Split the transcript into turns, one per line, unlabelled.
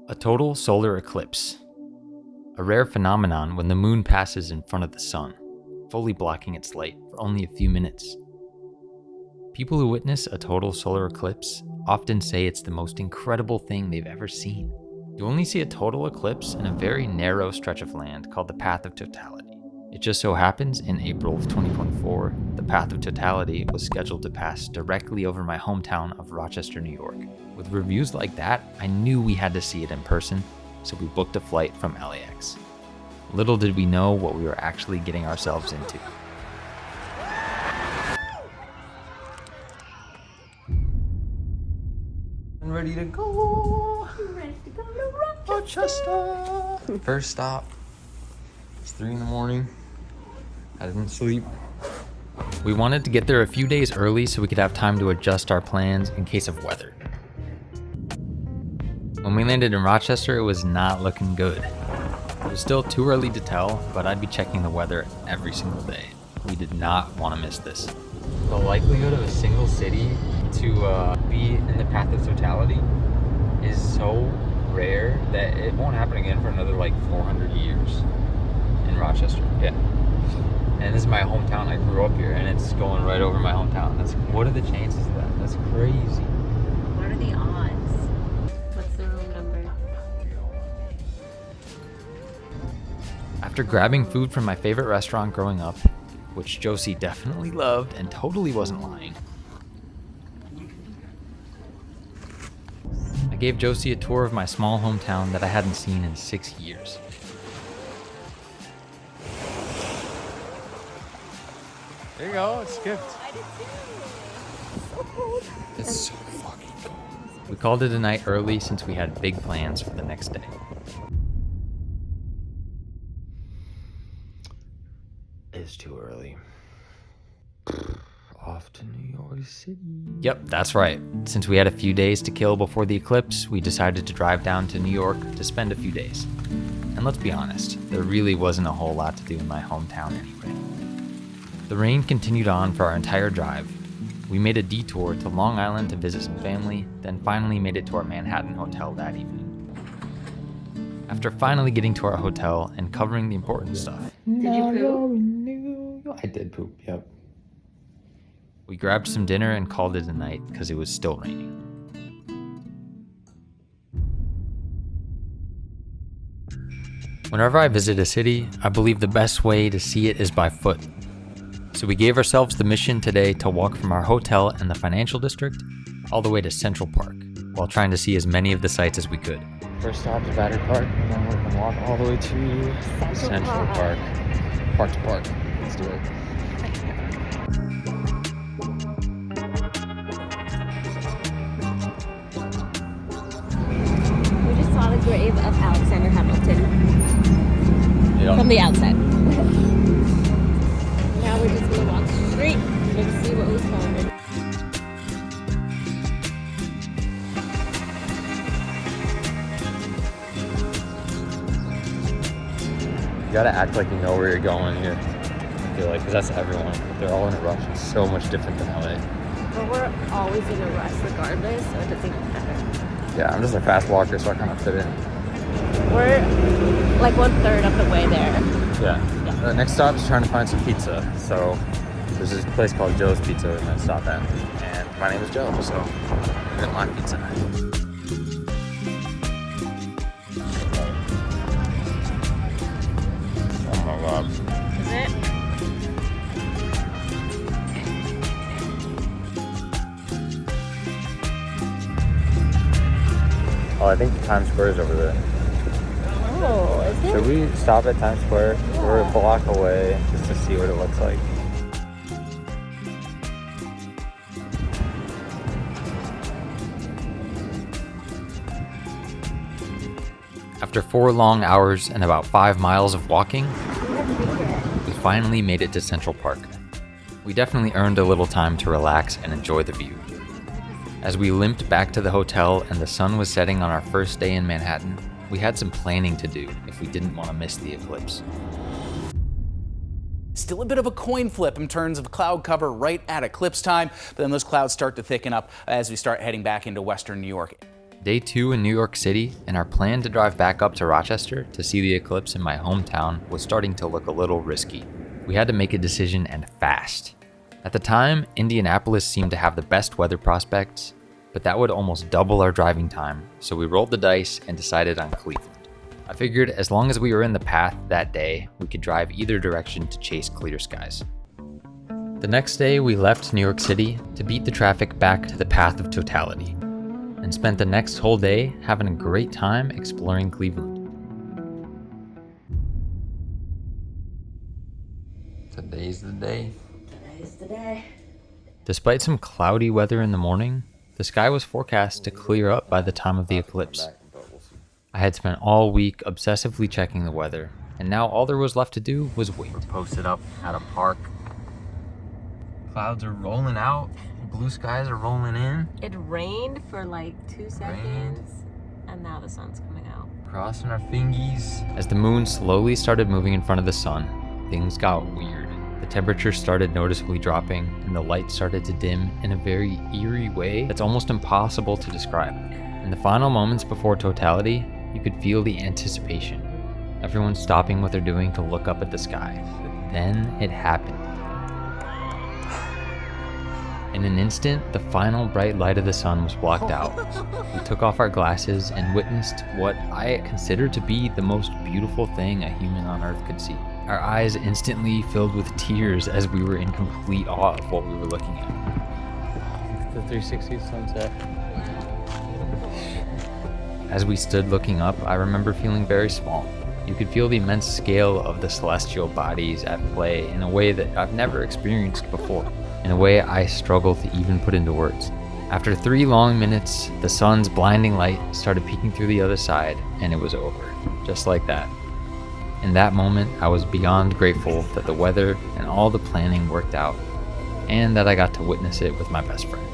A total solar eclipse. A rare phenomenon when the moon passes in front of the sun, fully blocking its light for only a few minutes. People who witness a total solar eclipse often say it's the most incredible thing they've ever seen. You only see a total eclipse in a very narrow stretch of land called the Path of Totality. It just so happens in April of 2024, the Path of Totality was scheduled to pass directly over my hometown of Rochester, New York. With reviews like that, I knew we had to see it in person, so we booked a flight from LAX. Little did we know what we were actually getting ourselves into.
I'm ready to go.
I'm ready to go to
Rochester. First stop. It's 3 in the morning. I didn't sleep.
We wanted to get there a few days early so we could have time to adjust our plans in case of weather. When we landed in Rochester, it was not looking good. It was still too early to tell, but I'd be checking the weather every single day. We did not want to miss this. The likelihood of a single city to be in the Path of Totality is so rare that it won't happen again for another like 400 years in Rochester. Yeah. And this is my hometown. I grew up here and it's going right over my hometown. What are the chances of that? That's crazy.
What are the odds? What's the room number?
After grabbing food from my favorite restaurant growing up, which Josie definitely loved and totally wasn't lying, I gave Josie a tour of my small hometown that I hadn't seen in 6 years.
There you go, it's skipped.
I did too. So cold.
It's so fucking cold.
We called it a night early since we had big plans for the next day.
It's too early. Off to New York City.
Yep, that's right. Since we had a few days to kill before the eclipse, we decided to drive down to New York to spend a few days. And let's be honest, there really wasn't a whole lot to do in my hometown anyway. The rain continued on for our entire drive. We made a detour to Long Island to visit some family, then finally made it to our Manhattan hotel that evening. After finally getting to our hotel and covering the important stuff,
Did you poop?
I did poop, yep.
we grabbed some dinner and called it a night because it was still raining. Whenever I visit a city, I believe the best way to see it is by foot. So we gave ourselves the mission today to walk from our hotel in the financial district all the way to Central Park, while trying to see as many of the sights as we could.
First stop is Battery Park, and then we're gonna walk all the way to Central Park. Park to Park. Let's do it.
We just saw the grave of Alexander Hamilton from the outside. Now we're just gonna walk straight and see what we find.
You gotta act like you know where you're going here. I feel like, because that's everyone. They're all in a rush. It's so much different than LA.
But we're always in a rush regardless, so it doesn't even matter.
Yeah, I'm just a fast walker, so I kind of fit in.
We're like 1/3 of the way there.
Yeah. The next stop is trying to find some pizza. So there's this place called Joe's Pizza we're gonna stop at. And my name is Joe, so we're gonna like pizza. Oh my god.
Is it?
Oh, I think Times Square is over there.
Oh, is it?
Should we stop at Times Square? We're a block away just to see what it looks like.
After 4 long hours and about 5 miles of walking, we finally made it to Central Park. We definitely earned a little time to relax and enjoy the view. As we limped back to the hotel and the sun was setting on our first day in Manhattan, we had some planning to do if we didn't want to miss the eclipse.
Still a bit of a coin flip in terms of cloud cover right at eclipse time, but then those clouds start to thicken up as we start heading back into western New York.
Day 2 in New York City, and our plan to drive back up to Rochester to see the eclipse in my hometown was starting to look a little risky. We had to make a decision, and fast. At the time, Indianapolis seemed to have the best weather prospects, but that would almost double our driving time, so we rolled the dice and decided on Cleveland. I figured as long as we were in the path that day, we could drive either direction to chase clear skies. The next day, we left New York City to beat the traffic back to the path of totality, and spent the next whole day having a great time exploring Cleveland. Today's the day.
Today's the day.
Despite some cloudy weather in the morning, the sky was forecast to clear up by the time of the eclipse. I had spent all week obsessively checking the weather, and now all there was left to do was wait. We're posted up at a park. Clouds are rolling out, blue skies are rolling in.
It rained for like 2 seconds, and now the sun's coming out.
Crossing our fingies. As the moon slowly started moving in front of the sun, things got weird. The temperature started noticeably dropping, and the light started to dim in a very eerie way that's almost impossible to describe. In the final moments before totality, you could feel the anticipation. Everyone stopping what they're doing to look up at the sky. Then it happened. In an instant, the final bright light of the sun was blocked out. We took off our glasses and witnessed what I consider to be the most beautiful thing a human on Earth could see. Our eyes instantly filled with tears as we were in complete awe of what we were looking at.
The 360 sunset.
As we stood looking up, I remember feeling very small. You could feel the immense scale of the celestial bodies at play in a way that I've never experienced before, in a way I struggle to even put into words. After 3 long minutes, the sun's blinding light started peeking through the other side, and it was over, just like that. In that moment, I was beyond grateful that the weather and all the planning worked out, and that I got to witness it with my best friend.